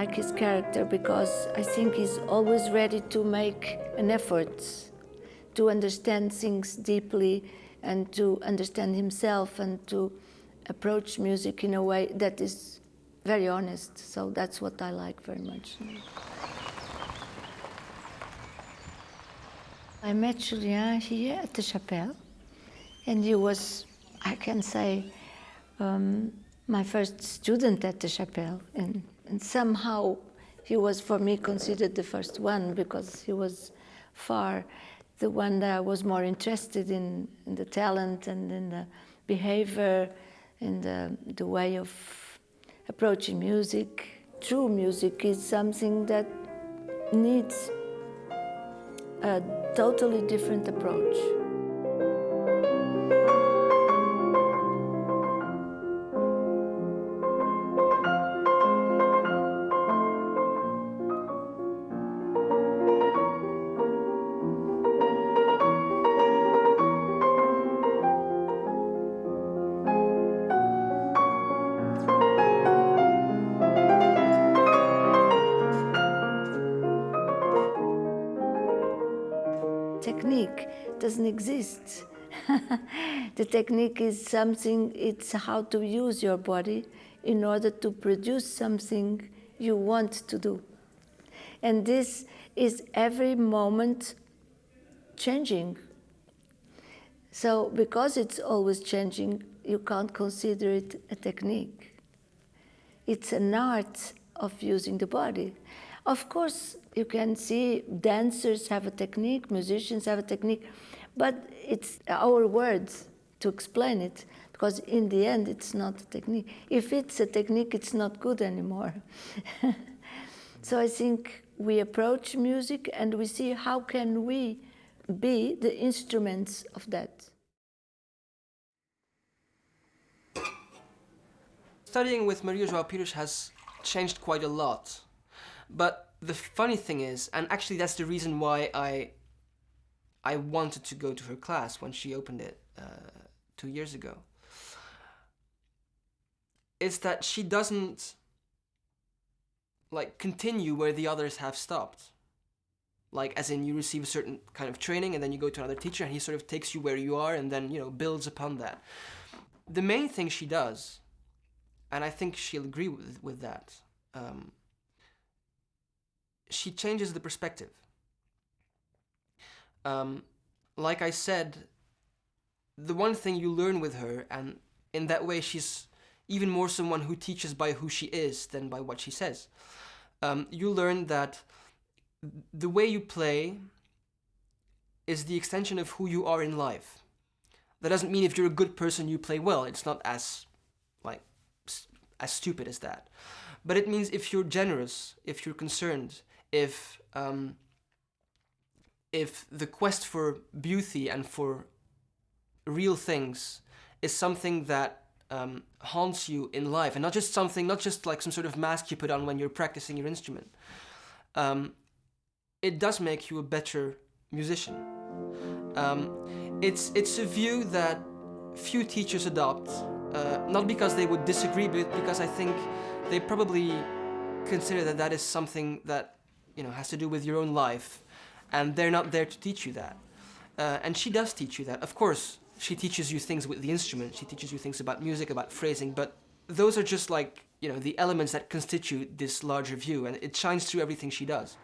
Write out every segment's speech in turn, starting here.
like his character because I think he's always ready to make an effort to understand things deeply and to understand himself and to approach music in a way that is very honest. So that's what I like very much. I met Julien here at the Chapelle, and he was, I can say, my first student at the Chapelle, and somehow he was for me considered the first one because he was far the one that I was more interested in the talent and in the behavior and the way of approaching music. True music is something that needs a totally different approach. Technique doesn't exist. The technique is something, it's how to use your body in order to produce something you want to do. And this is every moment changing. So because it's always changing, you can't consider it a technique. It's an art of using the body. Of course, you can see dancers have a technique, musicians have a technique, but it's our words to explain it, because in the end, it's not a technique. If it's a technique, it's not good anymore. So I think we approach music and we see how can we be the instruments of that. Studying with Maria João Pires has changed quite a lot. But the funny thing is, and actually that's the reason why I wanted to go to her class when she opened it 2 years ago, is that she doesn't like continue where the others have stopped. Like, as in, you receive a certain kind of training and then you go to another teacher and he sort of takes you where you are and then, you know, builds upon that. The main thing she does, and I think she'll agree with that, she changes the perspective. Like I said, the one thing you learn with her, and in that way she's even more someone who teaches by who she is than by what she says. You learn that the way you play is the extension of who you are in life. That doesn't mean if you're a good person you play well. It's not as stupid as that. But it means if you're generous, if you're concerned, if the quest for beauty and for real things is something that haunts you in life, and not just like some sort of mask you put on when you're practicing your instrument, it does make you a better musician. It's a view that few teachers adopt, not because they would disagree, but because I think they probably consider that that is something that, you know, has to do with your own life, and they're not there to teach you that. And she does teach you that. Of course, she teaches you things with the instrument. She teaches you things about music, about phrasing, but those are just like, you know, the elements that constitute this larger view, and it shines through everything she does.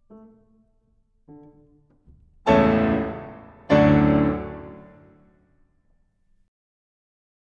you.